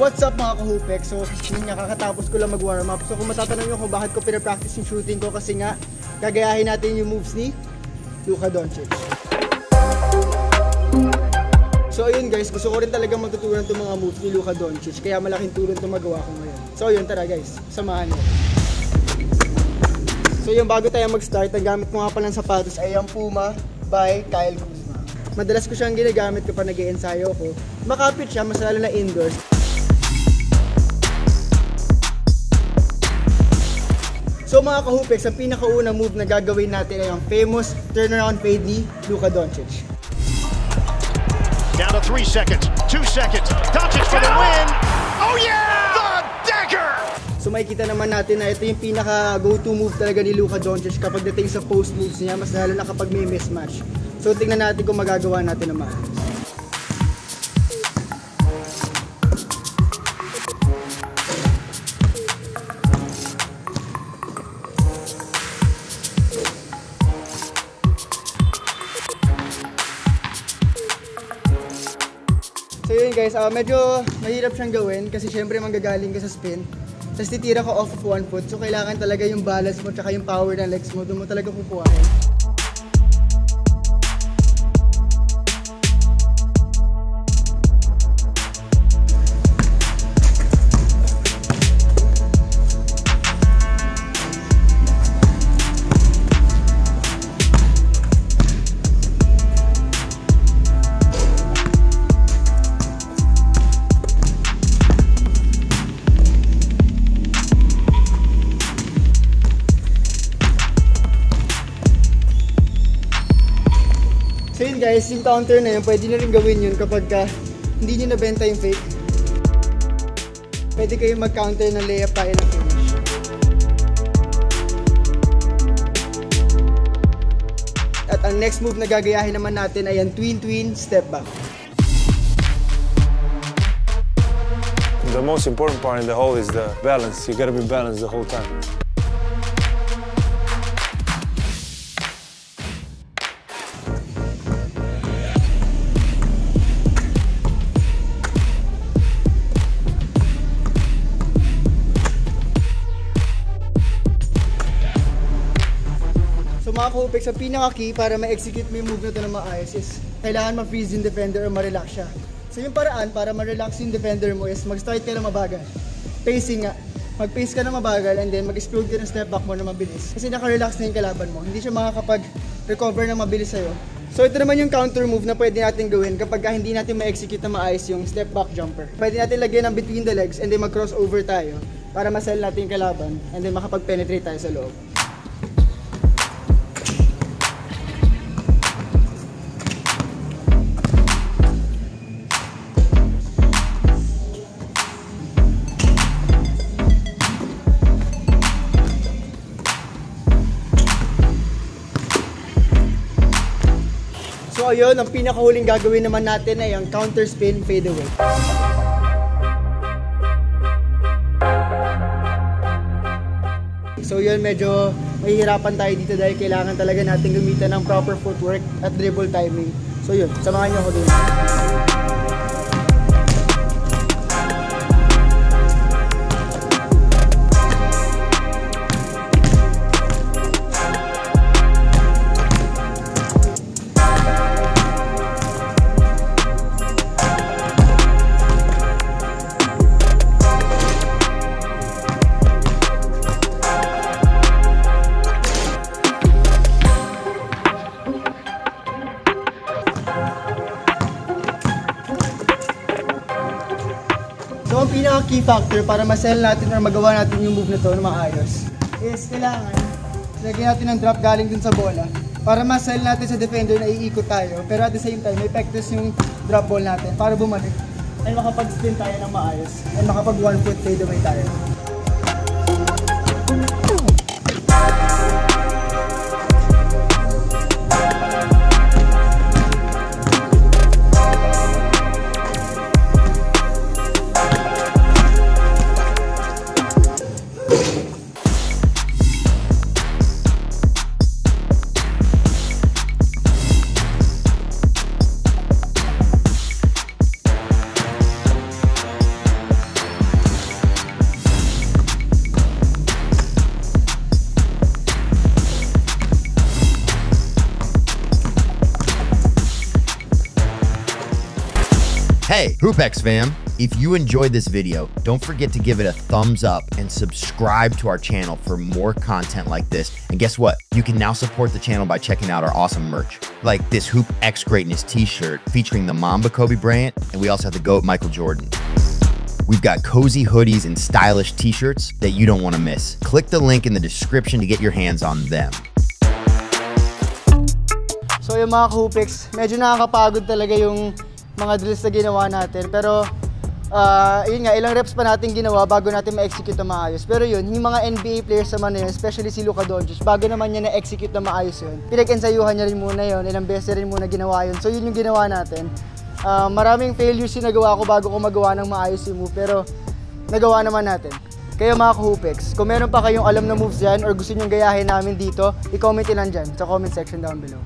what's up mga kahupek? So, yun nga, kakatapos ko lang mag-warm up. So, kung matatanong nyo kung bakit ko pinapractice yung shooting ko, kasi nga, gagayahin natin yung moves ni Luka Doncic. So, ayun guys, gusto ko rin talaga matutunan itong mga moves ni Luka Doncic, kaya malaking tulong itong magawa ko ngayon. So, yun, tara guys, samahan nyo. So, yun, bago tayo mag-start, ang gamit ko nga palang sapatos ay ang Puma by Kyle Kuzma. Madalas ko siyang ginagamit kapag nag-i-ensayo ko. Makapit siya, mas lalo na indoors. So mga kahupeks, ang pinakaunang move na gagawin natin ay ang famous turnaround fade ni Luka Doncic. Down to 3 seconds, 2 seconds, Doncic for the win! Oh yeah! The dagger! So makikita naman natin na ito yung pinaka go-to move talaga ni Luka Doncic kapag dating sa post moves niya, mas lalo na kapag may mismatch. So tingnan natin kung magagawa natin naman. So yun guys, medyo mahirap siyang gawin kasi syempre manggagaling ka sa spin. Tapos titira ka off of one foot, so kailangan talaga yung balance mo tsaka yung power ng legs mo, doon mo talaga kukuhain. So yun guys, yung counter na yun, pwede na rin gawin yun kapag hindi nyo nabenta yung fake. Pwede kayong mag-counter ng layup tayo ng finish. At ang next move na gagayahin naman natin ay ang twin-twin step back. The most important part in the whole is the balance. You gotta be balanced the whole time. So mga kahupeks, ang pinaka-key para ma-execute mo yung move na ito na maayos is kailangan ma-freeze yung defender o ma-relax siya. So yung paraan para ma-relax yung defender mo is mag-start ka na mabagal. Pacing nga. Mag-pace ka na mabagal and then mag-explode ka ng step back mo na mabilis. Kasi naka-relax na yung kalaban mo. Hindi siya makakapag-recover na mabilis sa'yo. So ito naman yung counter move na pwede natin gawin kapag hindi natin ma-execute na maayos yung step back jumper. Pwede natin lagyan ng between the legs and then mag-cross over tayo para ma-sell natin yung kalaban and then makapag-penetrate tayo sa loob. So ayun, ang pinakahuling gagawin naman natin ay ang counter spin fade away. So yun, medyo mahihirapan tayo dito dahil kailangan talaga natin gamitan ng proper footwork at dribble timing. So yun, samahan nyo ako dun. So ang pinaka-key factor para ma-sell natin or magawa natin yung move na to na maayos is kailangan lagyan natin ng drop galing dun sa bola para ma-sell natin sa defender na iikot tayo, pero at the same time may pectus yung drop ball natin para bumalik ay makapag-spin tayo ng maayos at makapag one foot fade away tayo. Hey, Hoopex fam! If you enjoyed this video, don't forget to give it a thumbs up and subscribe to our channel for more content like this. And guess what? You can now support the channel by checking out our awesome merch, like this Hoop X Greatness t-shirt featuring the Mamba Kobe Bryant, and we also have the GOAT Michael Jordan. We've got cozy hoodies and stylish t-shirts that you don't want to miss. Click the link in the description to get your hands on them. So yung mga Hoopex, medyo nakakapagod talaga yung mga drills na ginawa natin. Pero, yun nga, ilang reps pa natin ginawa bago natin ma-execute na maayos. Pero yun, yung mga NBA players naman na yun, especially si Luka Doncic, bago naman niya na-execute na maayos yun, pinag-ensayuhan niya rin muna yun, ilang beses rin muna ginawa yun. So yun yung ginawa natin. Maraming failures yung nagawa ko bago ko magawa ng maayos yung move, pero nagawa naman natin. Kaya mga Hoopex, kung meron pa kayong alam na moves dyan or gusto nyong gayahin namin dito, i-comment lang dyan sa comment section down below.